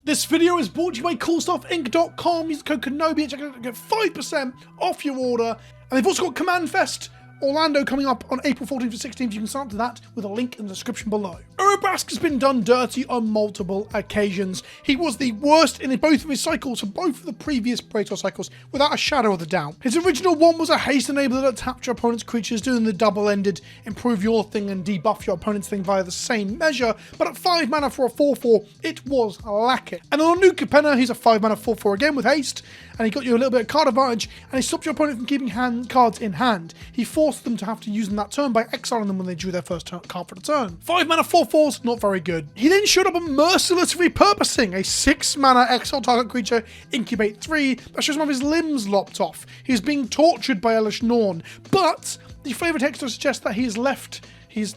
This video is brought to you by CoolStuffInc.com. Use the code Kenobi and check out to get 5% off your order. And they've also got Command Fest Orlando coming up on April 14th to 16th. You can sign up to that with a link in the description below. Urabrask has been done dirty on multiple occasions. He was the worst in both of his cycles, for both of the previous Praetor cycles, without a shadow of a doubt. His original one was a haste enabler that tapped your opponent's creatures, doing the double-ended improve your thing and debuff your opponent's thing via the same measure, but at 5 mana for a 4/4, it was lacking. And on New Capenna, he's a 5 mana 4/4 again with haste, and he got you a little bit of card advantage, and he stopped your opponent from keeping cards in hand. He forced them to have to use them that turn by exiling them when they drew their first card for the turn. 5 mana 4/4s, not very good. He then showed up a merciless repurposing, a 6 mana exile target creature, incubate 3, that shows some of his limbs lopped off. He's being tortured by Elish Norn, but the flavor text suggests that he's left.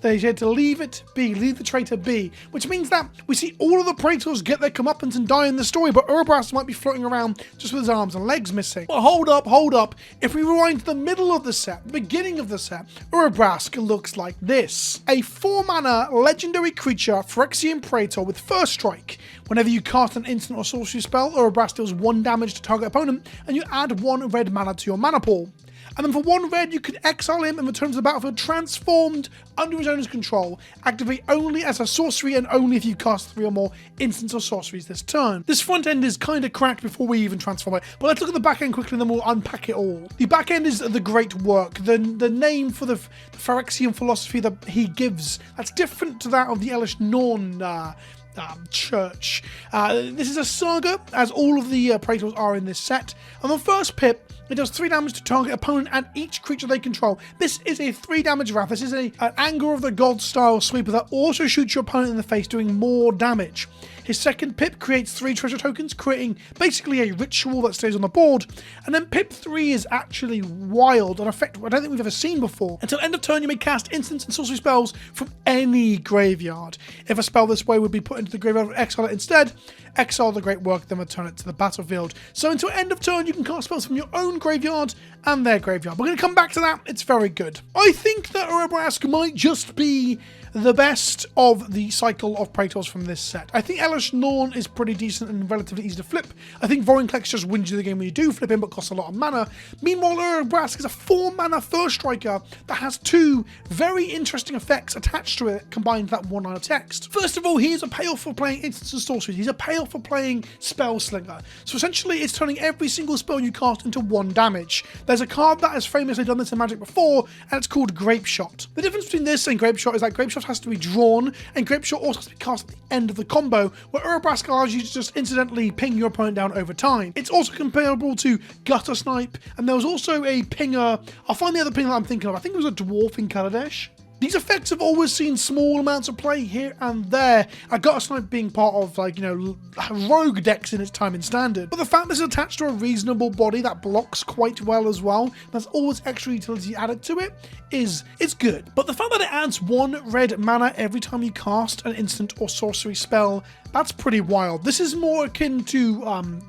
They had to leave it be, leave the traitor be, which means that we see all of the Praetors get their comeuppance and die in the story, but Urabrask might be floating around just with his arms and legs missing. But hold up. If we rewind to the middle of the set, the beginning of the set, Urabrask looks like this. A 4 mana legendary creature, Phyrexian Praetor with First Strike. Whenever you cast an instant or sorcery spell, Urabrask deals 1 damage to target opponent, and you add 1 red mana to your mana pool. And then for 1 red, you can exile him and return to the battlefield transformed under his owner's control. Activate only as a sorcery and only if you cast 3 or more instants or sorceries this turn. This front end is kind of cracked before we even transform it, but let's look at the back end quickly and then we'll unpack it all. The back end is the great work, the name for the Phyrexian philosophy that he gives. That's different to that of the Elish Norn church. This is a saga, as all of the Praetors are in this set. On the first pip, it does 3 damage to target opponent and each creature they control. This is a 3 damage wrath. This is an Anger of the God style sweeper that also shoots your opponent in the face, doing more damage. His second pip creates 3 treasure tokens, creating basically a ritual that stays on the board. And then pip 3 is actually wild, an effect I don't think we've ever seen before. Until end of turn, you may cast instants and sorcery spells from any graveyard. If a spell this way would be put into the graveyard, exile it instead. Exile the great work, then return it to the battlefield. So until end of turn, you can cast spells from your own graveyard and their graveyard. We're going to come back to that. It's very good. I think that Urabrask might just be the best of the cycle of Praetors from this set. I think Elish Norn is pretty decent and relatively easy to flip. I think Vorinclex just wins you the game when you do flip him, but costs a lot of mana. Meanwhile, Urabrask is a 4 mana first striker that has 2 very interesting effects attached to it, combined with that 1 line of text. First of all, he is a payoff for playing instants and sorceries. He's a payoff for playing Spellslinger. So essentially, it's turning every single spell you cast into 1 damage. There's a card that has famously done this in Magic before, and it's called Grape Shot. The difference between this and Grape Shot is that Grape Shot has to be drawn, and Grape Shot also has to be cast at the end of the combo, where Urabrask allows you to just incidentally ping your opponent down over time. It's also comparable to Gutter Snipe, and there was also a pinger. I'll find the other pinger that I'm thinking of. I think it was a Dwarf in Kaladesh. These effects have always seen small amounts of play here and there. I got a Snipe being part of, like, you know, rogue decks in its time in Standard. But the fact that it's attached to a reasonable body that blocks quite well as well, there's always extra utility added to it, is good. But the fact that it adds 1 red mana every time you cast an instant or sorcery spell, that's pretty wild. This is more akin to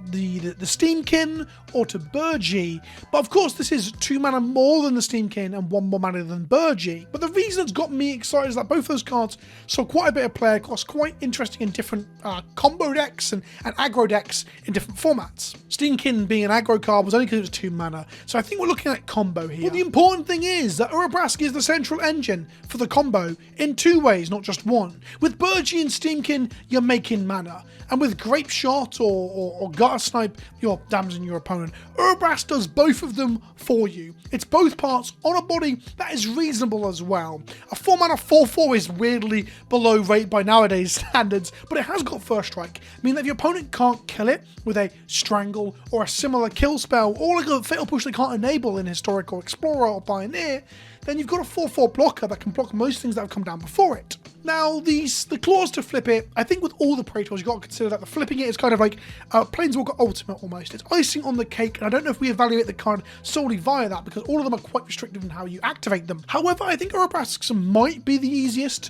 the Steamkin or to Burgee, but of course this is 2 mana more than the Steamkin and 1 more mana than Burgee. But the reason it's got me excited is that both those cards saw quite a bit of play across quite interesting and different combo decks and aggro decks in different formats. Steamkin being an aggro card was only because it was 2 mana, so I think we're looking at combo here. But the important thing is that Urabrask is the central engine for the combo in 2 ways, not just 1. With Burgee and Steamkin, you're making mana, and with Grape Shot or Gutter Snipe, you're damaging your opponent. Urabrask does both of them for you. It's both parts on a body that is reasonable as well. A 4 mana 4/4 is weirdly below rate by nowadays standards, but it has got First Strike, meaning that if your opponent can't kill it with a Strangle or a similar kill spell, or like a Fatal Push they can't enable in Historic or Explorer or Pioneer, then you've got a 4/4 blocker that can block most things that have come down before it. Now, the clause to flip it, I think with all the Praetors, you've got to consider that the flipping it is kind of like Planeswalker Ultimate almost. It's icing on the cake, and I don't know if we evaluate the card solely via that, because all of them are quite restrictive in how you activate them. However, I think Urabrask's might be the easiest,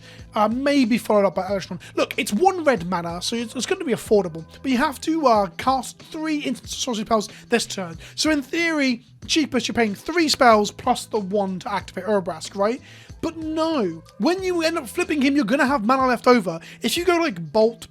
maybe followed up by Elish Norn. Look, it's 1 red mana, so it's going to be affordable, but you have to cast 3 instant sorcery spells this turn. So in theory, cheapest, you're paying 3 spells plus the 1 to activate Urabrask, right? But no, when you end up flipping him, you're going to have mana left over. If you go like bolt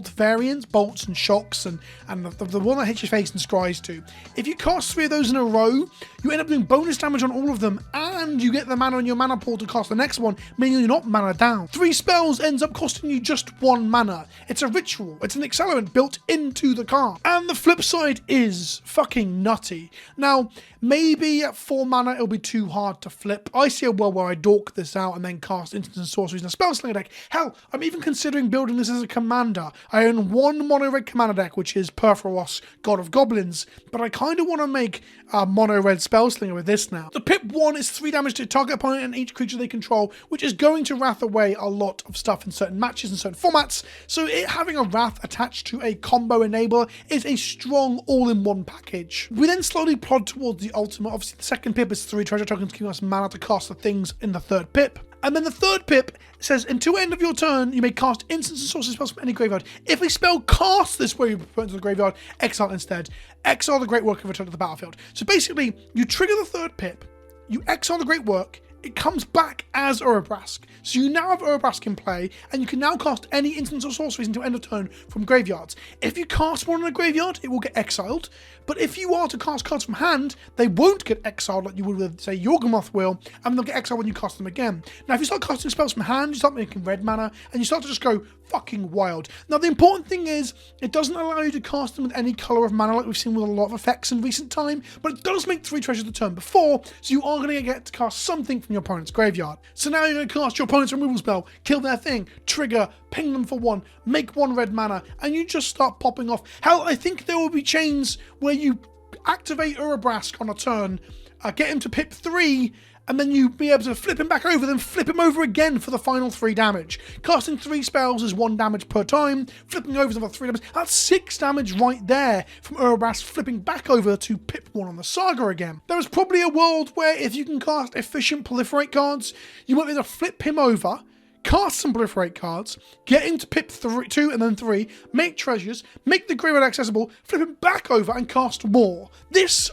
variants, bolts and shocks, and the one that hits your face and scries too, if you cast 3 of those in a row, you end up doing bonus damage on all of them, and you get the mana in your mana pool to cast the next one, meaning you're not mana down. 3 spells ends up costing you just 1 mana. It's a ritual. It's an accelerant built into the card. And the flip side is fucking nutty. Now, maybe at 4 mana it'll be too hard to flip. I see a world where I dork this out and then cast instants and sorceries in a spell slinger deck. Hell, I'm even considering building this as a commander. I own 1 mono red commander deck, which is Perforos, God of Goblins, but I kind of want to make a mono red spell slinger with this now. The pip 1 is 3 damage to target opponent and each creature they control, which is going to wrath away a lot of stuff in certain matches and certain formats, so it having a wrath attached to a combo enabler is a strong all-in-one package. We then slowly plod towards the ultimate. Obviously the second pip is 3 treasure tokens giving us mana to cast the things in the third pip. And then the third pip says, until end of your turn, you may cast instants and sorcery spells from any graveyard. If a spell casts this way you put into the graveyard, exile instead. Exile the great work and return to the battlefield. So basically, you trigger the third pip, you exile the great work, it comes back as Urabrask. So you now have Urabrask in play, and you can now cast any instants or sorceries until end of turn from graveyards. If you cast one in a graveyard, it will get exiled, but if you are to cast cards from hand, they won't get exiled like you would with, say, Yawgmoth will, and they'll get exiled when you cast them again. Now, if you start casting spells from hand, you start making red mana, and you start to just go fucking wild. Now, the important thing is, it doesn't allow you to cast them with any colour of mana like we've seen with a lot of effects in recent time, but it does make 3 treasures the turn before, so you are going to get to cast something from your opponent's graveyard. So now you're going to cast your opponent's removal spell, kill their thing, trigger, ping them for 1, make 1 red mana, and you just start popping off. Hell, I think there will be chains where you activate Urabrask on a turn, get him to pip 3, and then you be able to flip him back over, then flip him over again for the final 3 damage. Casting 3 spells is 1 damage per time, flipping over is another 3 damage. That's 6 damage right there from Urabrask flipping back over to pip 1 on the saga again. There is probably a world where if you can cast efficient proliferate cards, you might be able to flip him over, cast some proliferate cards, get him to pip 2 and then 3, make treasures, make the graveyard accessible, flip him back over and cast more. This,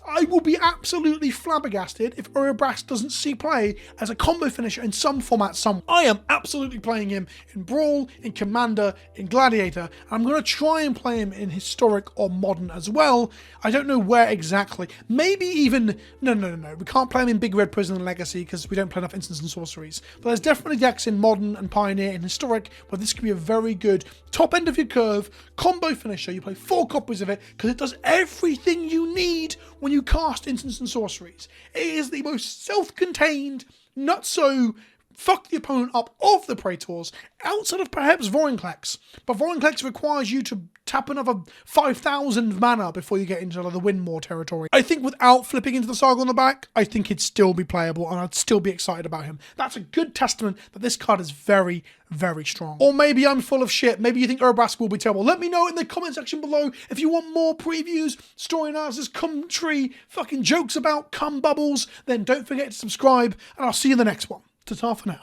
I will be absolutely flabbergasted if Urabrask doesn't see play as a combo finisher in some format somewhere. I am absolutely playing him in Brawl, in Commander, in Gladiator, and I'm going to try and play him in Historic or Modern as well. I don't know where exactly. Maybe even... No. We can't play him in Big Red Prison and Legacy because we don't play enough instants and sorceries. But there's definitely decks in Modern and Pioneer and Historic where this could be a very good top end of your curve combo finisher. You play 4 copies of it because it does everything you need when you cast instants and sorceries. It is the most self-contained, not so fuck the opponent up of the Praetors, outside of perhaps Vorinclex. But Vorinclex requires you to tap another 5,000 mana before you get into the Win-More territory. I think without flipping into the Saga on the back, I think it'd still be playable and I'd still be excited about him. That's a good testament that this card is very, very strong. Or maybe I'm full of shit. Maybe you think Urabrask will be terrible. Let me know in the comment section below if you want more previews, story analysis, commentary, fucking jokes about cum bubbles. Then don't forget to subscribe and I'll see you in the next one. Ta-ta for now.